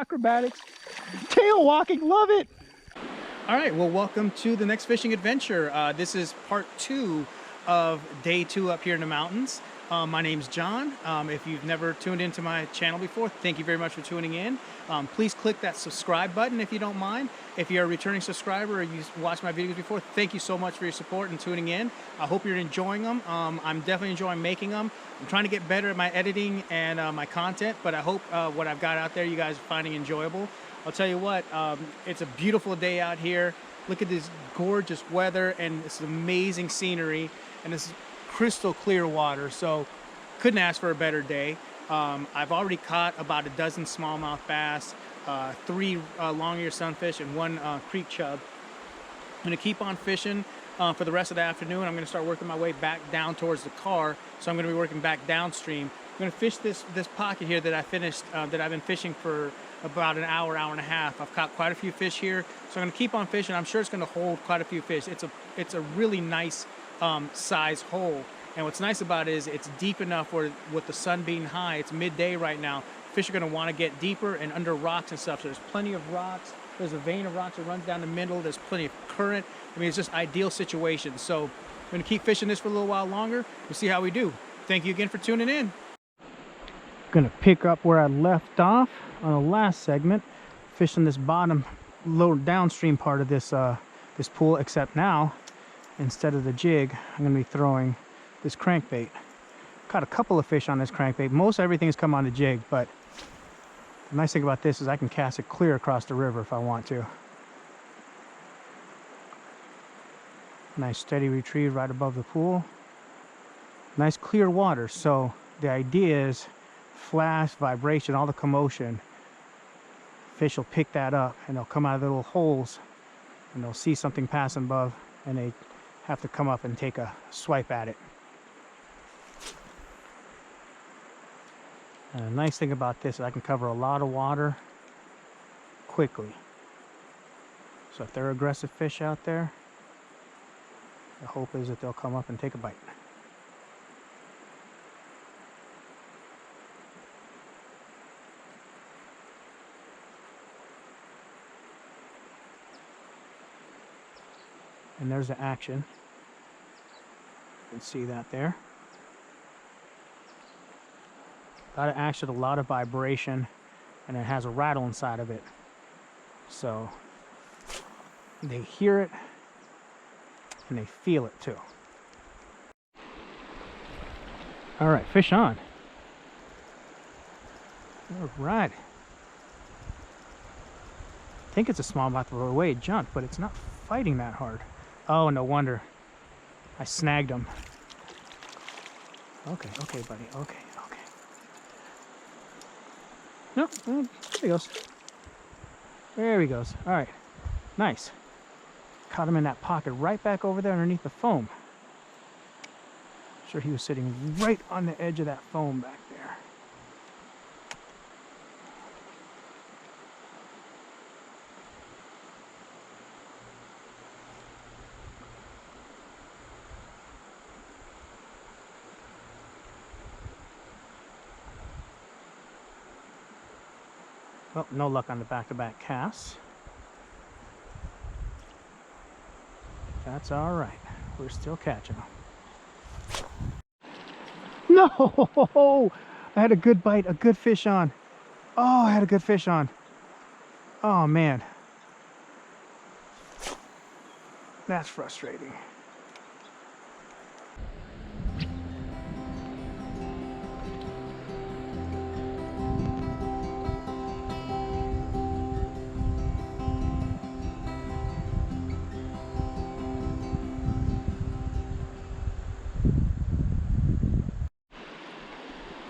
acrobatics. Tail walking, love it. All right, well, welcome to the next fishing adventure. This is part 2 of day 2 up here in the mountains. My name's John. If you've never tuned into my channel before, thank you very much for tuning in. Please click that subscribe button if you don't mind. If you're a returning subscriber or you've watched my videos before, thank you so much for your support and tuning in. I hope you're enjoying them. I'm definitely enjoying making them. I'm trying to get better at my editing and my content, but I hope what I've got out there you guys are finding enjoyable. I'll tell you what, it's a beautiful day out here. Look at this gorgeous weather and this amazing scenery and this crystal clear water, so couldn't ask for a better day. I've already caught about a dozen smallmouth bass, 3 long-ear sunfish, and 1 creek chub. I'm going to keep on fishing for the rest of the afternoon. I'm going to start working my way back down towards the car, so I'm going to be working back downstream. I'm going to fish this pocket here that I finished, that I've been fishing for about an hour, hour and a half. I've caught quite a few fish here, so I'm going to keep on fishing. I'm sure it's going to hold quite a few fish. It's a really nice size hole, and what's nice about it is it's deep enough where with the sun being high, it's midday right now, fish are going to want to get deeper and under rocks and stuff. So there's plenty of rocks. There's a vein of rocks that runs down the middle. There's plenty of current. I mean, it's just ideal situation. So I'm going to keep fishing this for a little while longer. We'll see how we do. Thank you again for tuning in. Gonna pick up where I left off on the last segment, fishing this bottom, low downstream part of this this pool, except now instead of the jig, I'm gonna be throwing this crankbait. Caught a couple of fish on this crankbait. Most everything has come on the jig, but the nice thing about this is I can cast it clear across the river if I want to. Nice steady retrieve right above the pool. Nice clear water, so the idea is flash, vibration, all the commotion, fish will pick that up and they'll come out of the little holes and they'll see something passing above and they have to come up and take a swipe at it. And the nice thing about this is I can cover a lot of water quickly. So if there are aggressive fish out there, the hope is that they'll come up and take a bite. And there's the action. You can see that there. A lot of action, a lot of vibration, and it has a rattle inside of it. So they hear it and they feel it too. All right, fish on. All right. I think it's a smallmouth the way it jumped, but it's not fighting that hard. Oh, no wonder. I snagged him. Okay, okay, buddy. Okay, okay. No, there he goes. There he goes. All right. Nice. Caught him in that pocket right back over there underneath the foam. Sure, he was sitting right on the edge of that foam back there. Well, no luck on the back-to-back casts. That's all right. We're still catching them. No! I had a good bite, a good fish on. Oh, I had a good fish on. Oh, man. That's frustrating.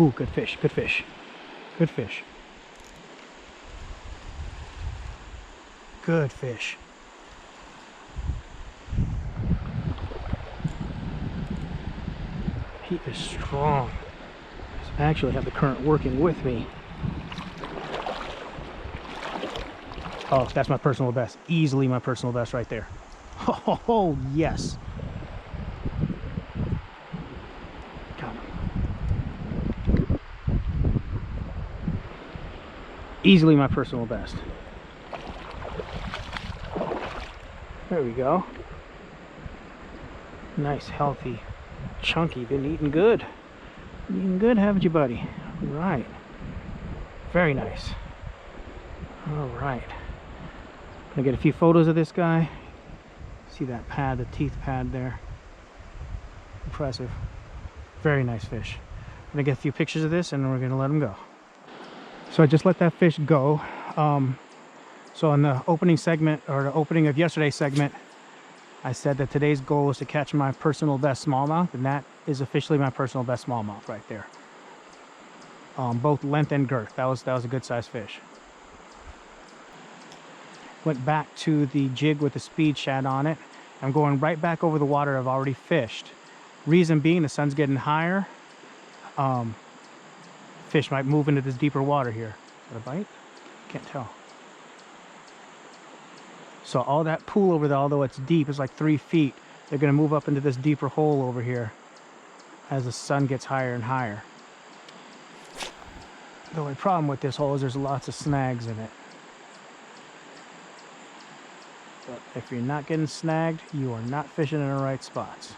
Ooh, good fish, good fish, good fish. Good fish. He is strong. I actually have the current working with me. Oh, that's my personal best. Easily my personal best right there. Oh, yes. Easily my personal best. There we go. Nice, healthy, chunky. Been eating good. Been eating good, haven't you, buddy? All right. Very nice. All right. Gonna get a few photos of this guy. See that pad, the teeth pad there. Impressive. Very nice fish. I'm gonna get a few pictures of this and then we're gonna let him go. So I just let that fish go. So in the opening segment, or the opening of yesterday's segment, I said that today's goal is to catch my personal best smallmouth, and that is officially my personal best smallmouth right there. Both length and girth. That was a good sized fish. Went back to the jig with the speed shad on it. I'm going right back over the water I've already fished. Reason being, the sun's getting higher. Fish might move into this deeper water here. Is that a bite? Can't tell. So all that pool over there, although it's deep, it's like 3 feet, they're going to move up into this deeper hole over here as the sun gets higher and higher. The only problem with this hole is there's lots of snags in it. But if you're not getting snagged, you are not fishing in the right spots.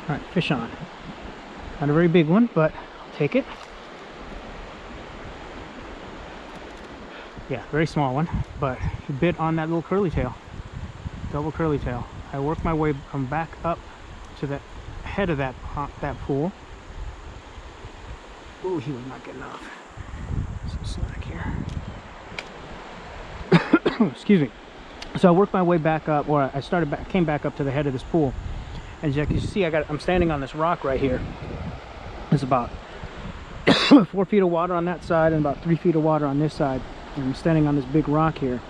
Alright, fish on. Not a very big one, but I'll take it. Yeah, very small one, but he bit on that little curly tail. Double curly tail. I worked my way back up to the head of that pool. Ooh, he was not getting off. Some slack here. Excuse me. So I worked my way back up, or I came back up to the head of this pool. And as you can see, I'm standing on this rock right here. There's about 4 feet of water on that side and about 3 feet of water on this side. And I'm standing on this big rock here.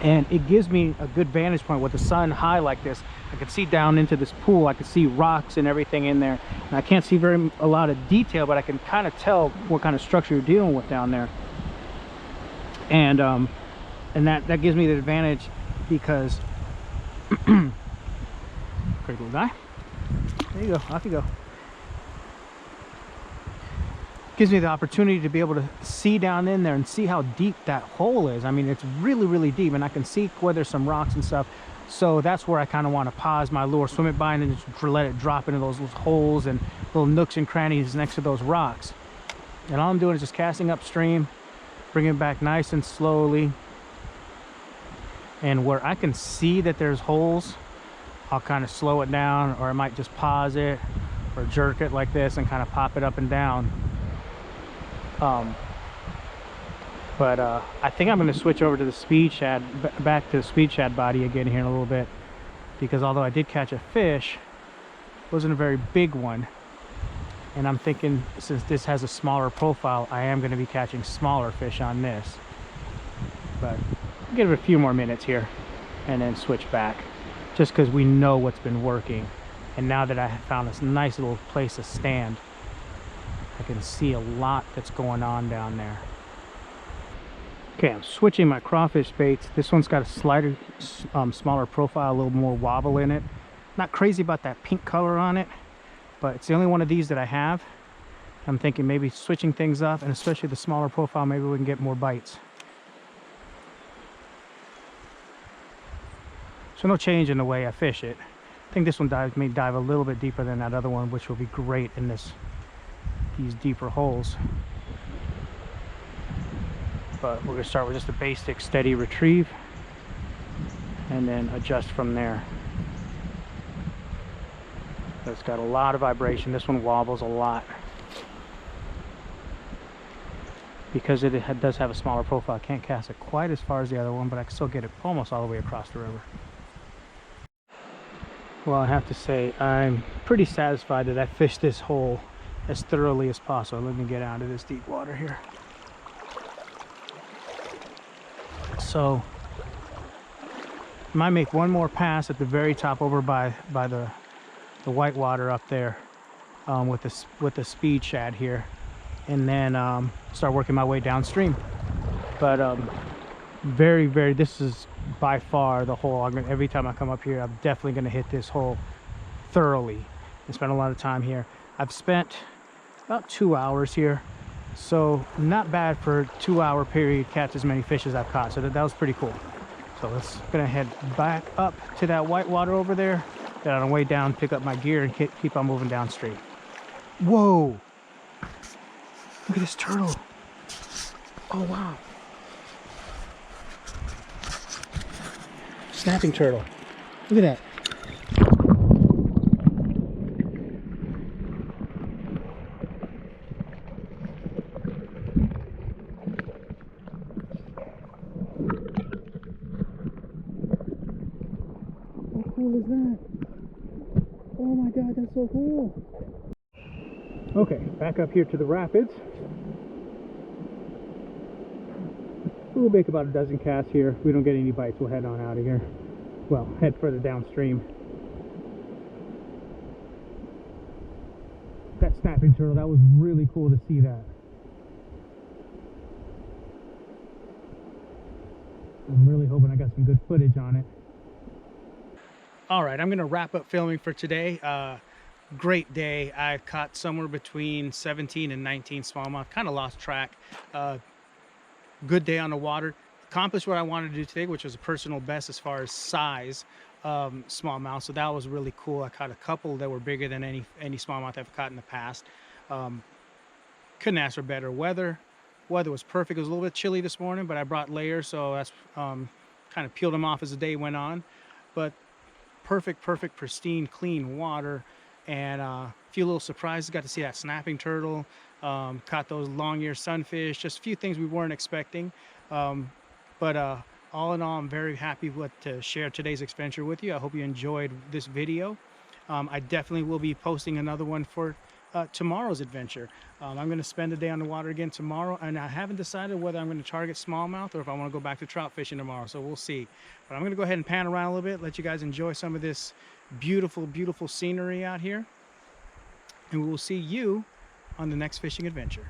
And it gives me a good vantage point with the sun high like this. I can see down into this pool. I can see rocks and everything in there. And I can't see a lot of detail, but I can kind of tell what kind of structure you're dealing with down there. And that gives me the advantage because pretty little guy. There you go, off you go. Gives me the opportunity to be able to see down in there and see how deep that hole is. I mean, it's really, really deep, and I can see where there's some rocks and stuff. So that's where I kind of want to pause my lure, swim it by, and then just let it drop into those little holes and little nooks and crannies next to those rocks. And all I'm doing is just casting upstream, bringing it back nice and slowly. And where I can see that there's holes, I'll kind of slow it down, or I might just pause it or jerk it like this and kind of pop it up and down. I think I'm going to switch over to the speed shad, back to the speed shad body again here in a little bit, because although I did catch a fish, it wasn't a very big one, and I'm thinking since this has a smaller profile, I am going to be catching smaller fish on this. But I'll give it a few more minutes here and then switch back, just because we know what's been working. And now that I have found this nice little place to stand, I can see a lot that's going on down there. Okay, I'm switching my crawfish baits. This one's got a slighter, smaller profile, a little more wobble in it. Not crazy about that pink color on it, but it's the only one of these that I have. I'm thinking maybe switching things up, and especially the smaller profile, maybe we can get more bites. So no change in the way I fish it. I think this one may dive a little bit deeper than that other one, which will be great in these deeper holes. But we're going to start with just a basic steady retrieve and then adjust from there. It's got a lot of vibration. This one wobbles a lot because it does have a smaller profile. I can't cast it quite as far as the other one, but I can still get it almost all the way across the river. Well, I have to say I'm pretty satisfied that I fished this hole as thoroughly as possible. Let me get out of this deep water here. So I might make one more pass at the very top over by the white water up there with the speed shad here, and then start working my way downstream. But this is by far the hole. Every time I come up here, I'm definitely going to hit this hole thoroughly and spend a lot of time here. I've spent about 2 hours here, So not bad for a 2-hour period, catch as many fish as I've caught. So that was pretty cool. So let's gonna head back up to that whitewater over there. Then on the way down, pick up my gear and keep on moving downstream. Whoa! Look at this turtle. Oh wow. Snapping turtle. Look at that. How cool is that? Oh my god, that's so cool. Okay, back up here to the rapids. We'll make about a dozen casts here. If we don't get any bites, we'll head on out of here. Well, head further downstream. That snapping turtle, that was really cool to see that. I'm really hoping I got some good footage on it. All right, I'm gonna wrap up filming for today. Great day. I caught somewhere between 17 and 19 smallmouth. Kind of lost track. Good day on the water. Accomplished what I wanted to do today, which was a personal best as far as size smallmouth. So that was really cool. I caught a couple that were bigger than any smallmouth I've caught in the past. Couldn't ask for better weather. Weather was perfect. It was a little bit chilly this morning, but I brought layers, so that's kind of peeled them off as the day went on. But perfect, pristine, clean water. And a few little surprises. Got to see that snapping turtle, caught those long-eared sunfish, just a few things we weren't expecting. But all in all, I'm very happy to share today's adventure with you. I hope you enjoyed this video. I definitely will be posting another one for tomorrow's adventure. I'm going to spend the day on the water again tomorrow, and I haven't decided whether I'm going to target smallmouth or if I want to go back to trout fishing tomorrow, so we'll see. But I'm going to go ahead and pan around a little bit, let you guys enjoy some of this beautiful, beautiful scenery out here, and we will see you on the next fishing adventure.